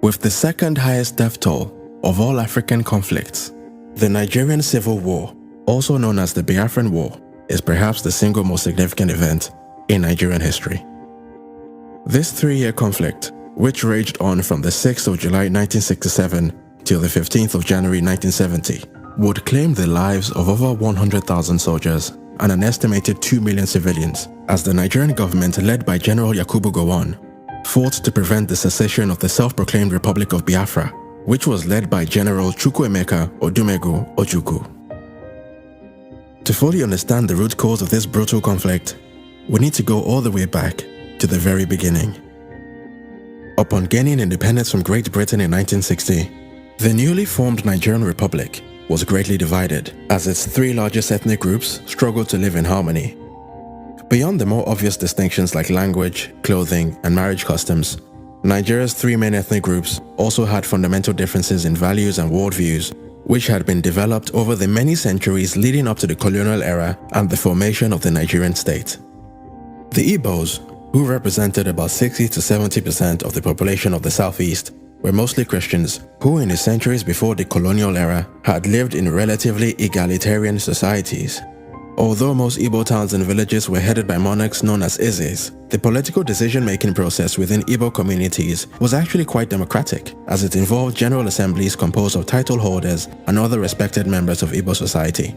With the second highest death toll of all African conflicts, the Nigerian Civil War, also known as the Biafran War, is perhaps the single most significant event in Nigerian history. This 3-year conflict, which raged on from the 6th of July 1967 till the 15th of January 1970, would claim the lives of over 100,000 soldiers and an estimated 2 million civilians, as the Nigerian government, led by General Yakubu Gowon, fought to prevent the secession of the self-proclaimed Republic of Biafra, which was led by General Chukwuemeka Odumegu Ojukwu. To fully understand the root cause of this brutal conflict, we need to go all the way back to the very beginning. Upon gaining independence from Great Britain in 1960, the newly formed Nigerian Republic was greatly divided, as its 3 largest ethnic groups struggled to live in harmony. Beyond the more obvious distinctions like language, clothing, and marriage customs, Nigeria's 3 main ethnic groups also had fundamental differences in values and worldviews, which had been developed over the many centuries leading up to the colonial era and the formation of the Nigerian state. The Igbos, who represented about 60 to 70% of the population of the southeast, were mostly Christians who, in the centuries before the colonial era, had lived in relatively egalitarian societies. Although most Igbo towns and villages were headed by monarchs known as Ezes, the political decision-making process within Igbo communities was actually quite democratic, as it involved general assemblies composed of title holders and other respected members of Igbo society.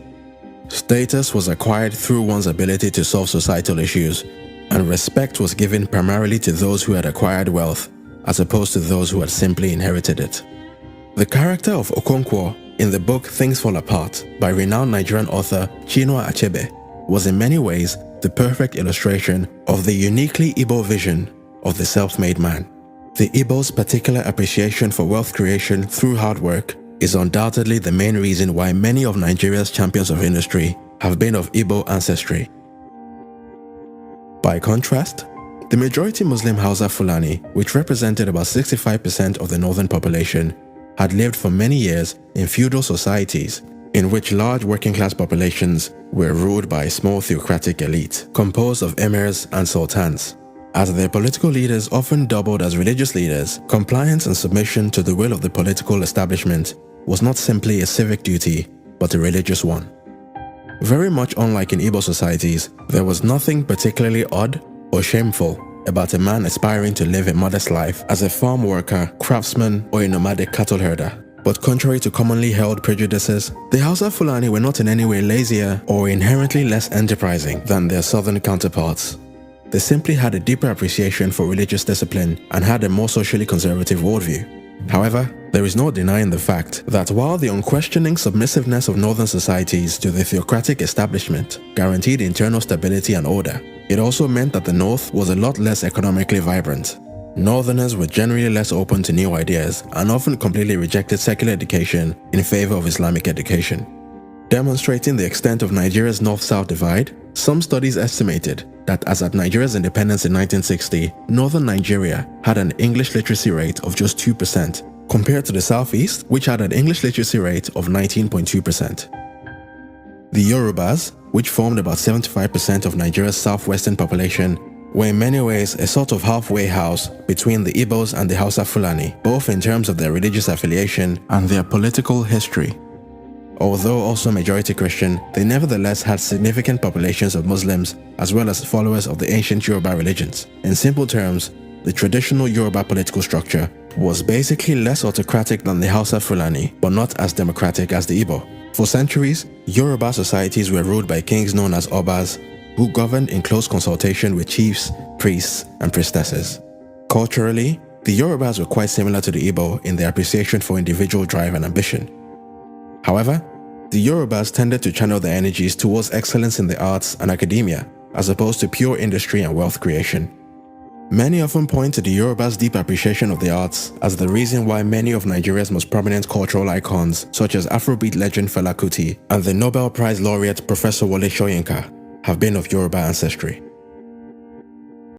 Status was acquired through one's ability to solve societal issues, and respect was given primarily to those who had acquired wealth, as opposed to those who had simply inherited it. The character of Okonkwo in the book Things Fall Apart by renowned Nigerian author Chinua Achebe was in many ways the perfect illustration of the uniquely Igbo vision of the self-made man. The Igbo's particular appreciation for wealth creation through hard work is undoubtedly the main reason why many of Nigeria's champions of industry have been of Igbo ancestry. By contrast, the majority Muslim Hausa Fulani, which represented about 65% of the northern population, had lived for many years in feudal societies in which large working-class populations were ruled by a small theocratic elite composed of emirs and sultans. As their political leaders often doubled as religious leaders, compliance and submission to the will of the political establishment was not simply a civic duty, but a religious one. Very much unlike in Igbo societies, there was nothing particularly odd or shameful about a man aspiring to live a modest life as a farm worker, craftsman, or a nomadic cattle herder. But contrary to commonly held prejudices, the Hausa Fulani were not in any way lazier or inherently less enterprising than their southern counterparts. They simply had a deeper appreciation for religious discipline and had a more socially conservative worldview. However, there is no denying the fact that while the unquestioning submissiveness of northern societies to the theocratic establishment guaranteed internal stability and order, it also meant that the north was a lot less economically vibrant. Northerners were generally less open to new ideas and often completely rejected secular education in favor of Islamic education. Demonstrating the extent of Nigeria's north-south divide, some studies estimated that as at Nigeria's independence in 1960, northern Nigeria had an English literacy rate of just 2%, compared to the southeast, which had an English literacy rate of 19.2%. The Yorubas, which formed about 75% of Nigeria's southwestern population, were in many ways a sort of halfway house between the Igbos and the Hausa Fulani, both in terms of their religious affiliation and their political history. Although also majority Christian, they nevertheless had significant populations of Muslims as well as followers of the ancient Yoruba religions. In simple terms, the traditional Yoruba political structure was basically less autocratic than the Hausa Fulani, but not as democratic as the Igbo. For centuries, Yoruba societies were ruled by kings known as Obas, who governed in close consultation with chiefs, priests, and priestesses. Culturally, the Yorubas were quite similar to the Igbo in their appreciation for individual drive and ambition. However, the Yorubas tended to channel their energies towards excellence in the arts and academia, as opposed to pure industry and wealth creation. Many often point to the Yorubas' deep appreciation of the arts as the reason why many of Nigeria's most prominent cultural icons, such as Afrobeat legend Fela Kuti and the Nobel Prize laureate Professor Wole Soyinka, have been of Yoruba ancestry.